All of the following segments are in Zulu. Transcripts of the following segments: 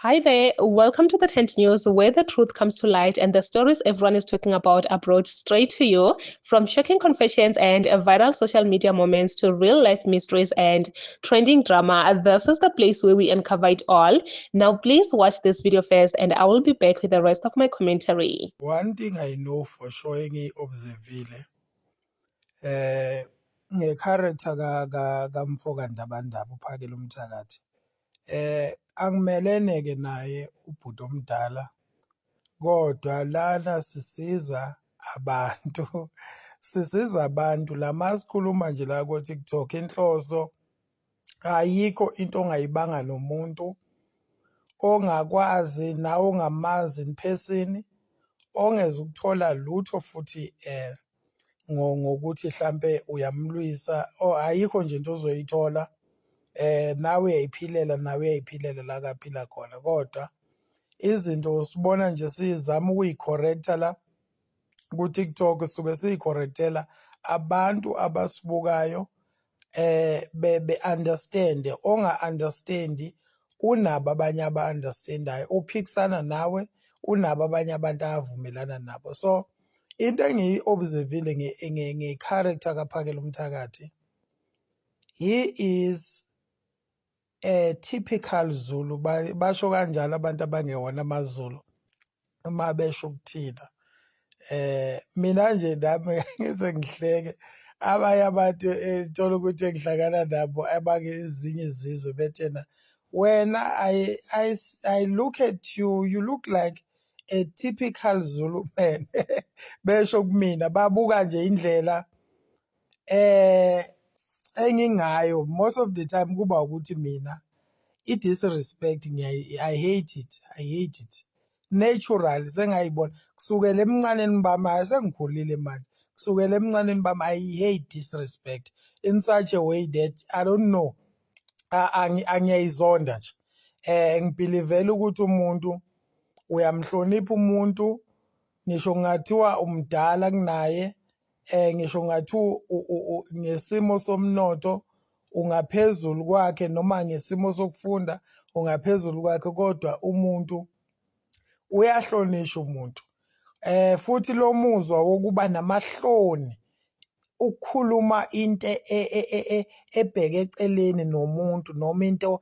Hi there, welcome to the Tent News, where the truth comes to light and the stories everyone is talking about are brought straight to you. From shocking confessions and viral social media moments to real life mysteries and trending drama, this is the place where we uncover it all. Now, please watch this video first, and I will be back with the rest of my commentary. One thing I know for sure engiyi-observile ngecharacter kaMfoka Ndabandaba uPhakela Umthakathi angimelene-ke naye ubhuti omdala, kodwa lana sisiza abantu sisiza abantu la masikhuluma nje la ko-TikTok. Inhloso ayikho into ongayibanga nomuntu ongakwazi nawe ongamazi in person, ongeza ukuthola lutho futhi ngokuthi hlampe uyamlwisa or ayikho nje into ozoyithola. Nawe uyayiphilela la kaphila khona, kodwa izinto sibona nje sizama ukuyi-correct-a la ku-TikTok, suke siyi-correct-ela abantu abasibukayo be-understand-e. Onga-understand-i unabo abanye aba-understand-ayo, uphikisana nawe unabo abanye abantu avumelana nabo. So into engiyi-observile nge-character kaPhakela Umthakathi, he is a typical Zulu. Basho kanjalo abantu abangewona amaZulu uma besho ukuthina. Mina nje nami ngize ngihleke abanye abantu thola ukuthi engihlangana nabo abangezinye izizwe bethena, wena I look at you, you look like a typical Zulu man. Besho kumina babuka nje indlela engingayo. Most of the time kuba ukuthi mina i-disrespect I hate it natural, sengayibona kusukela emncaneni bami, sengikhulile manje, kusukela emncaneni bami I hate disrespect in such a way that I don't know, angiyayizonda nje. Ngibhilivela ukuthi umuntu uyamhlonipha umuntu, ngisho ngathiwa umdala kunaye, ngisho ngathiwa ngesimo somnotho ungaphezulu kwakhe noma ngesimo sokufunda ungaphezulu kwakhe, kodwa umuntu uyahlonishwa umuntu. Futhi lo muzwa wokuba namahloni ukukhuluma into ebheke eceleni nomuntu noma into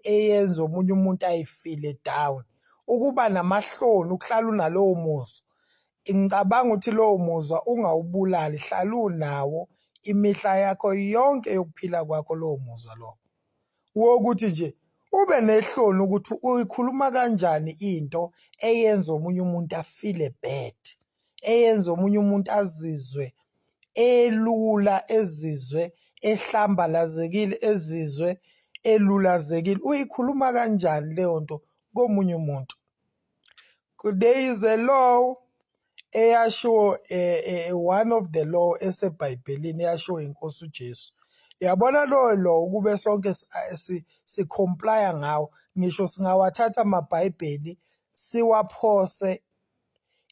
eyenza omunye umuntu ayifile down, ukuba namahloni, ukuhlala unalowo muzwa, ngicabanga ukuthi lowo muzwa ungawubulali, hlala unawo imihla yakho yonke yokuphila kwakho lowo muzwa lo, wokuthi nje ube nehloni ukuthi uyikhuluma kanjani into eyenza omunye umuntu afile bad, eyenza omunye umuntu azizwe elula, ezizwe ehlambalazekile, ezizwe elulazekile. Uyikhuluma kanjani leyo nto komunye umuntu? There is a law eyashiwo, one of the law esebhayibhelini eyashiwo inkosi uJesu. Yabona lowo law ukube sonke si-complya ngawo, ngisho singawathatha amabhayibheli siwaphose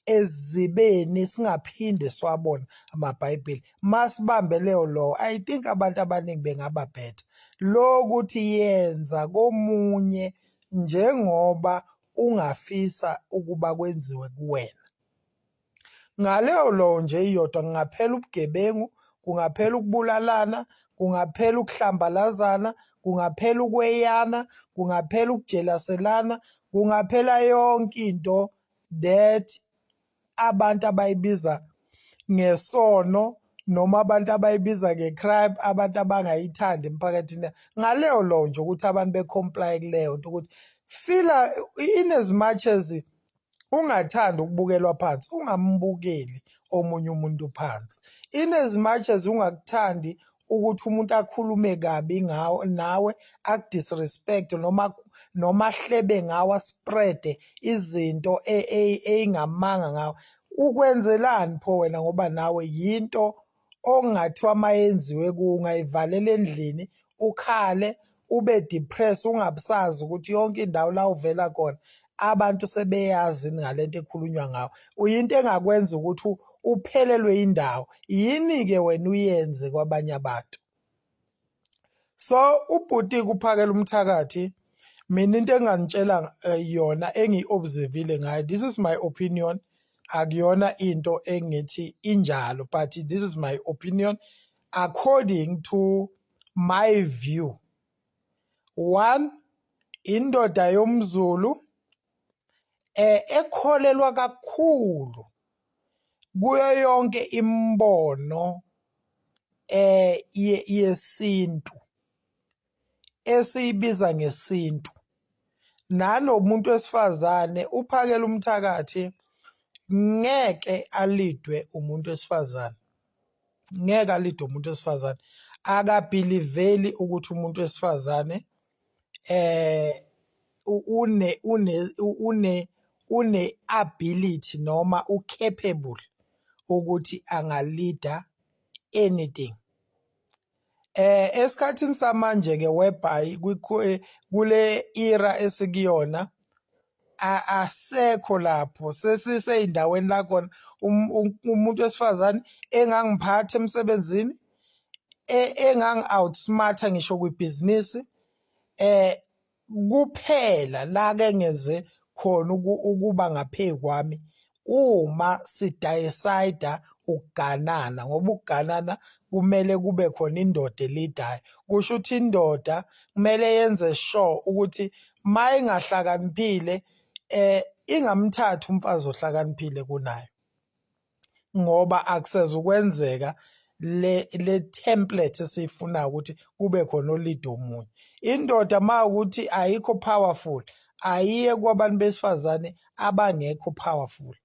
ezibeni singaphinde siwabona amabhayibheli. Masibambe leyo law, I think abantu abaningi bengaba better. Lo ukuthi yenza komunye njengoba ungafisa ukuba kwenziwe kuwena. Ngaleyo law nje iyodwa kungaphela ubugebengu, kungaphela ukubulalana, kungaphela ukuhlambalazana, kungaphela ukweyana, kungaphela ukujelaselana, kungaphela yonke into that abantu abayibiza ngesono noma abantu abayibiza nge-crime, abantu abangayithandi emphakathini. Ngaleyo law nje ukuthi abantu be-comply kuleyo nto, ukuthi fila in as much as ungathandi ukubukelwa phansi, ungambukeli omunye umuntu phansi. In as much as ungakuthandi ukuthi umuntu akhulume kabi nawe, akudisrespect noma ahlebe ngawe, aspreade izinto ey'ngamanga ngawe, ukwenzelani pho wena? Ngoba nawe yinto ongathiwa mayenziwe kuwe ungayivalela endlini, ukhale, ube depressed, ungabusazi ukuthi yonke indawo la uvela khona abantu sebeyazi ngale nto ekhulunywa ngawo. Uyinto engakwenza ukuthi uphelelwe indawo. Yini-ke wena uyenze kwabanye abantu? So ubhuti uPhakela Umthakathi mina into engangitshela yona engiyi-observile ngayo, this is my opinion, akuyona into engithi injalo, but this is my opinion according to my view. One, indoda yomZulu ekholelwa kakhulu kuyo yonke imbono yesintu esiyibiza ngesintu. Nanomuntu wesifazane uphakela umthakathi ngeke alidwe umuntu wesifazane. Ngeke alidwe umuntu wesifazane. Akabhiliveli ukuthi umuntu wesifazane une ability noma capable ukuthi angalida anything. Esikhathini samanje ke whereby kule era esikuyona asekho lapho, sesiseyindaweni la khona umuntu wesifazane engangiphatha emsebenzini, engangi-outsmarta ngisho kwibhizinisi, kuphela la ke ngeze khona ukuba ngaphezu kwami uma sidayisayida ukuganana, ngoba ukuganana kumele kube khona indoda elidayo. Kusho ukuthi indoda kumele yenze sure ukuthi ma ingahlakaniphile ingamthathi umfazi ohlakaniphile kunayo, ngoba akusezukwenzeka le template esiyifunayo ukuthi kube khona olida omunye. Indoda ma ukuthi ayikho powerful, ayiye kwabantu besifazane abangekho powerful.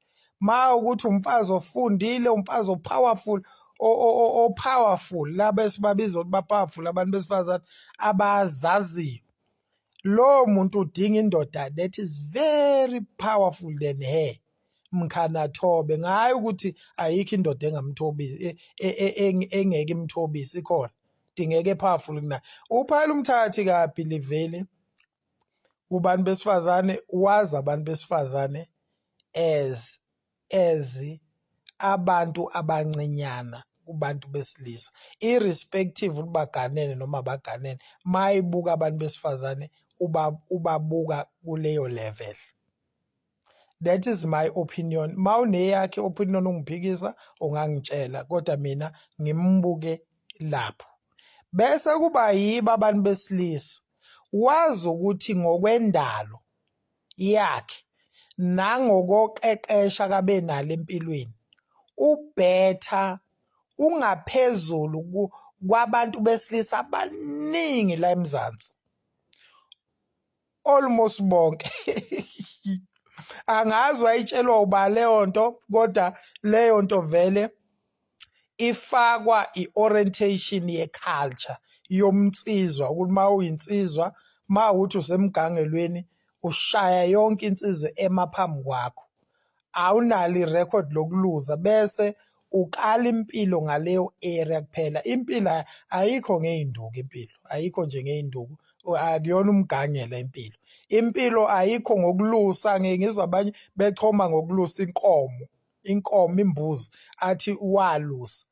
Ma ukuthi umfazi ofundile, umfazi o-powerful, o-powerful, laba esibabiza ukuthi ba-powerful abantu besifazane abazaziyo, lo muntu udinga indoda that is very powerful than her, mkhanathobe. Ngayo ukuthi ayikho indoda engamthobisi, engeke imthobise, ikhona, dingeke powerful kunayo. Uphakela umthakathi kabhiliveli kubantu besifazane, wazi abantu besifazane as abantu abancinyana kubantu besilisa, irrespective ukuthi baganene noma baganene. Mayibuka abantu besifazane ubabuka kuleyo level. That is my opinion. Ma uneyakhe opinion ungiphikisa ungangitshela, kodwa mina ngimbuke lapho. Bese kuba yibo abantu besilisa, wazi ukuthi ngokwendalo yakhe nangokoqeqesha kabe nalo empilweni, ubhetha, ungaphezulu kwabantu besilisa abaningi la eMzansi, almost bonke. Angazi wayitshelwa uba leyo nto, kodwa leyo nto vele ifakwa i-orientation ye-culture yomnsizwa, ukuthi ma uyinsizwa, ma ukuthi usemgangelweni ushaya yonke insizwe emaphambi kwakho, awunalo irekhodi lokuluza, bese ukala impilo ngaleyo area kuphela. Impilo ayikho ngey'nduku, impilo ayikho nje ngey'nduku, akuyona umgangela impilo. Impilo ayikho ngokulusa. Ngeke ngizwe abanye bechoma ngokulusa inkomo, imbuzi, athi walusa.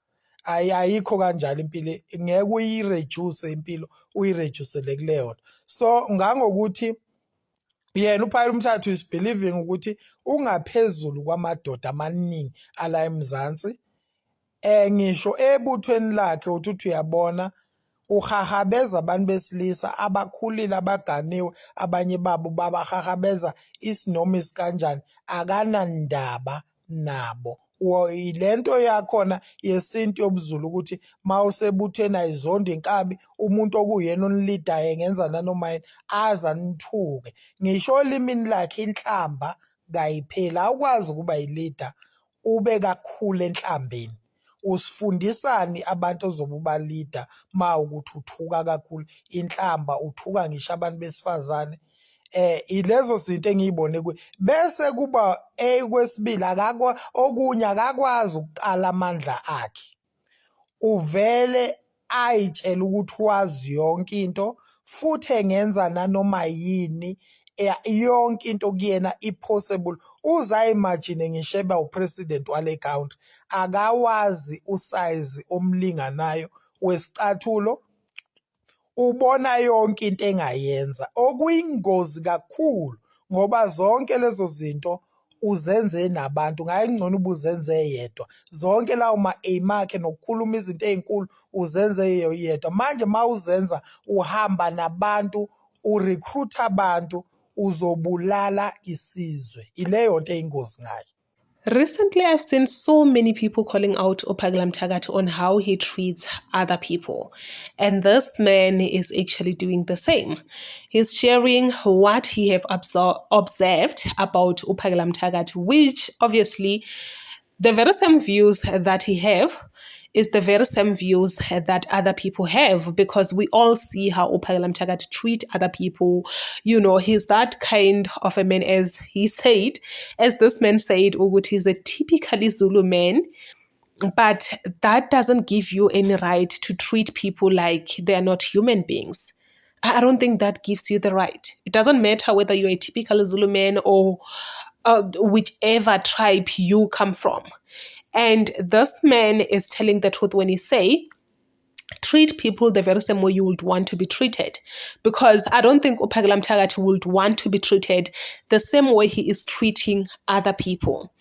Ayikho kanjalo impilo, ngeke uyireduce impilo, uyireducele kuleyona. So ngangokuthi yena uphakela umthathu is believing ukuthi ungaphezulu kwamadoda amaningi ala eMzansi. Ngisho ebuthweni lakhe uthi uyabona uhahabeza abantu besilisa abakhulile, abaganiwe, abanye babo babahahabeza isinoma isikanjani, akanandaba nabo. Ilento yakhona yesintu yobuZulu ukuthi ma usebuthweni ayizonda inkabi, umuntu okuyena onilidayo engenza nanoma yini aze anithuke. Ngisho olimini lakhe inhlamba kayipheli, awukwazi ukuba yilida ube kakhulu enhlambeni. Usifundisani abantu ozobe ubalida ma ukuthi uthuka kakhulu inhlamba, uthuka ngisho abantu besifazane? Ilezo zinto engiyibone bese kuba kwesibili, okunye akakwazi ukukala amandla akhe, uvele ayitshela ukuthi wazi yonke into futhi engenza nanoma yini, yonke into kuyena i-possible. Uzayimagine ngisho eba upresident wale country, akawazi usayizi omlinganayo wesicathulo, ubona yonke into engayenza, okuyingozi kakhulu ngoba zonke lezo zinto uzenze nabantu, ngayengcono ubuzenze yedwa. Zonke lawo ma-aim akhe nokukhuluma izinto ey'nkulu uzenze yedwa. Manje uma uzenza uhamba nabantu, urecruit abantu, uzobulala isizwe. Ileyo nto eyingozi ngayo. Recently, I've seen so many people calling out Uphakelam Thakate on how he treats other people. And this man is actually doing the same. He's sharing what he have observed about Uphakelam Thakate, which obviously the very same views that he have is the very same views that other people have, because we all see how Uphakelam Thakate treat other people. You know, he's that kind of a man, as this man said, Ugut, he's a typically Zulu man, but that doesn't give you any right to treat people like they're not human beings. I don't think that gives you the right. It doesn't matter whether you're a typical Zulu man or whichever tribe you come from. And this man is telling the truth when he say, treat people the very same way you would want to be treated. Because I don't think Uphakelam Thakate would want to be treated the same way he is treating other people.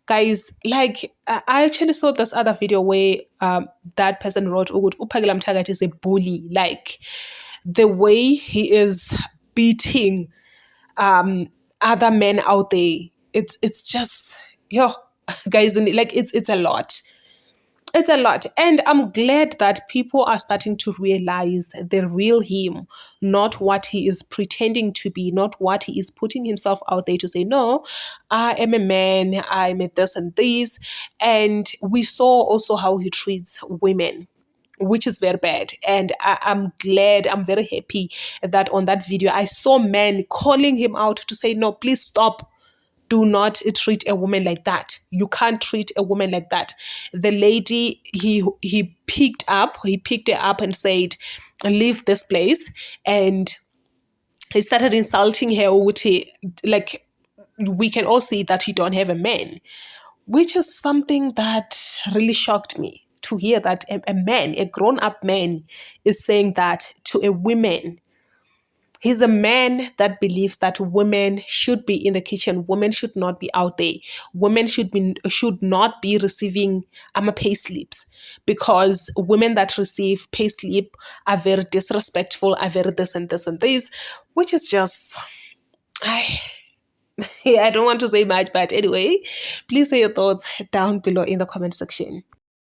Guys, like, I actually saw this other video where that person wrote, Uphakelam Thakate is a bully. Like, the way he is beating other men out there, it's just, guys, like, it's a lot. It's a lot. And I'm glad that people are starting to realize the real him, not what he is pretending to be, not what he is putting himself out there to say, no, I am a man, I'm a this and this. And we saw also how he treats women, which is very bad. And I'm glad, I'm very happy that on that video, I saw men calling him out to say, no, please stop. Do not treat a woman like that. You can't treat a woman like that. The lady, he picked her up and said, leave this place. And he started insulting her. Like, we can all see that you don't have a man, which is something that really shocked me to hear that a man, a grown-up man, is saying that to a woman. He's a man that believes that women should be in the kitchen. Women should not be out there. Women should not be receiving pay slips, because women that receive pay slip are very disrespectful, are very this and this and this, which is just, I don't want to say much, but anyway, please say your thoughts down below in the comment section.